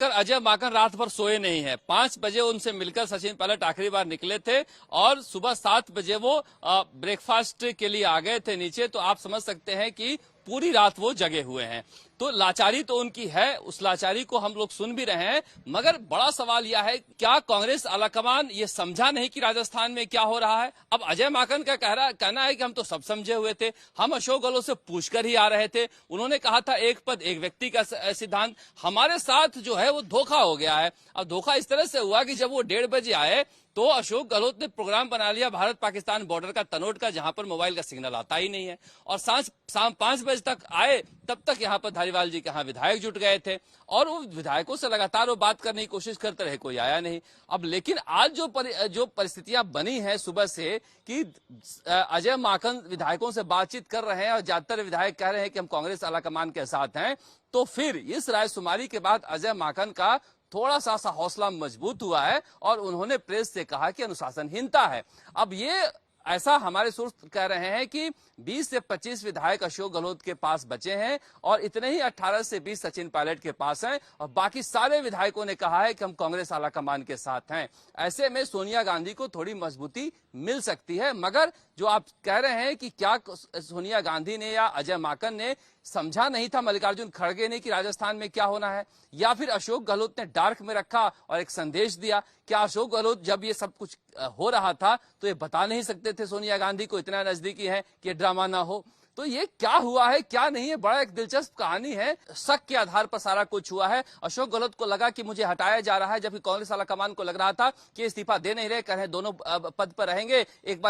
अजय माकन रात भर सोए नहीं है। 5 बजे उनसे मिलकर सचिन पायलट आखिरी बार निकले थे और सुबह 7 बजे वो ब्रेकफास्ट के लिए आ गए थे नीचे। तो आप समझ सकते हैं कि पूरी रात वो जगे हुए हैं। तो लाचारी तो उनकी है, उस लाचारी को हम लोग सुन भी रहे हैं। मगर बड़ा सवाल यह है, क्या कांग्रेस आलाकमान ये समझा नहीं कि राजस्थान में क्या हो रहा है? अब अजय माकन का कहना है कि हम तो सब समझे हुए थे, हम अशोक गहलोत से पूछकर ही आ रहे थे। उन्होंने कहा था एक पद एक व्यक्ति का सिद्धांत। हमारे साथ जो है वो धोखा हो गया है। अब धोखा इस तरह से हुआ कि जब वो 1:30 बजे आए तो अशोक गहलोत ने प्रोग्राम बना लिया भारत पाकिस्तान बॉर्डर का, तनोट का, जहां पर मोबाइल का सिग्नल आता ही नहीं है। और शाम 5 बजे तक आए, तब तक यहां पर धारीवाल जी के यहाँ विधायक जुट गए थे और वो विधायकों से लगातार वो बात करने की कोशिश करते रहे, कोई आया नहीं। अब लेकिन आज जो परिस्थितियां बनी है सुबह से कि अजय माकन विधायकों से बातचीत कर रहे हैं और ज्यादातर विधायक कह रहे हैं कि हम कांग्रेस आलाकमान के साथ हैं, तो फिर इस रायशुमारी के बाद अजय माकन का थोड़ा सा हौसला मजबूत हुआ है और उन्होंने प्रेस से कहा कि अनुशासनहीनता है। अब ये ऐसा हमारे सोर्स कह रहे हैं कि 20 से 25 विधायक अशोक गहलोत के पास बचे हैं और इतने ही 18 से 20 सचिन पायलट के पास हैं और बाकी सारे विधायकों ने कहा है कि हम कांग्रेस आलाकमान के साथ हैं। ऐसे में सोनिया गांधी को थोड़ी मजबूती मिल सकती है। मगर जो आप कह रहे हैं कि क्या सोनिया गांधी ने या अजय माकन ने समझा नहीं था, मल्लिकार्जुन खड़गे ने, कि राजस्थान में क्या होना है, या फिर अशोक गहलोत ने डार्क में रखा और एक संदेश दिया? क्या अशोक गहलोत जब ये सब कुछ हो रहा था तो ये बता नहीं सकते थे सोनिया गांधी को, इतना नजदीकी है कि ड्रामा ना हो? तो ये क्या हुआ है क्या नहीं है, बड़ा एक दिलचस्प कहानी है। शक के आधार पर सारा कुछ हुआ है। अशोक गहलोत को लगा कि मुझे हटाया जा रहा है, जबकि कांग्रेस आलाकमान को लग रहा था कि इस्तीफा दे नहीं रहे, कह रहे दोनों पद पर रहेंगे, एक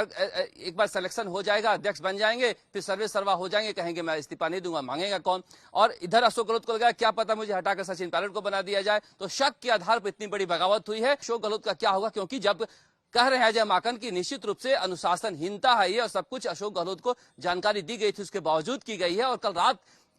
बार सिलेक्शन हो जाएगा, अध्यक्ष बन जाएंगे, फिर सर्वे सर्वा हो जाएंगे, कहेंगे मैं इस्तीफा नहीं दूंगा, मांगेगा कौन? और इधर अशोक गहलोत को लगा क्या पता मुझे हटाकर सचिन पायलट को बना दिया जाए। तो शक के आधार पर इतनी बड़ी बगावत हुई है। अशोक गहलोत का क्या होगा, क्योंकि जब कह रहे हैं अजय माकन की निश्चित रूप से अनुशासनहीनता है ये, और सब कुछ अशोक गहलोत को जानकारी दी गई थी, उसके बावजूद की गई है। और कल रात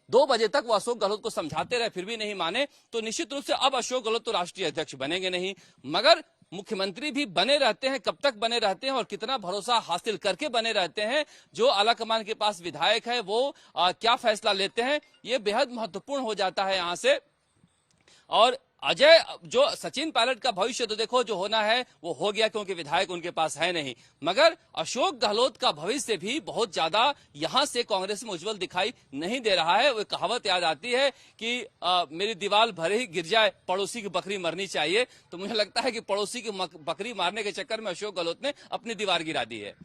2 बजे तक वो अशोक गहलोत को समझाते रहे, फिर भी नहीं माने। तो निश्चित रूप से अब अशोक गहलोत तो राष्ट्रीय अध्यक्ष बनेंगे नहीं, मगर मुख्यमंत्री भी बने रहते हैं। कब तक बने रहते हैं और कितना भरोसा हासिल करके बने रहते हैं, जो आलाकमान के पास विधायक है वो क्या फैसला लेते हैं, ये बेहद महत्वपूर्ण हो जाता है यहां से। और अजय जो सचिन पायलट का भविष्य तो देखो जो होना है वो हो गया, क्योंकि विधायक उनके पास है नहीं। मगर अशोक गहलोत का भविष्य भी बहुत ज्यादा यहां से कांग्रेस में उज्जवल दिखाई नहीं दे रहा है। वो कहावत याद आती है कि मेरी दीवार भले ही गिर जाए, पड़ोसी की बकरी मरनी चाहिए। तो मुझे लगता है कि पड़ोसी की बकरी मारने के चक्कर में अशोक गहलोत ने अपनी दीवार गिरा दी है।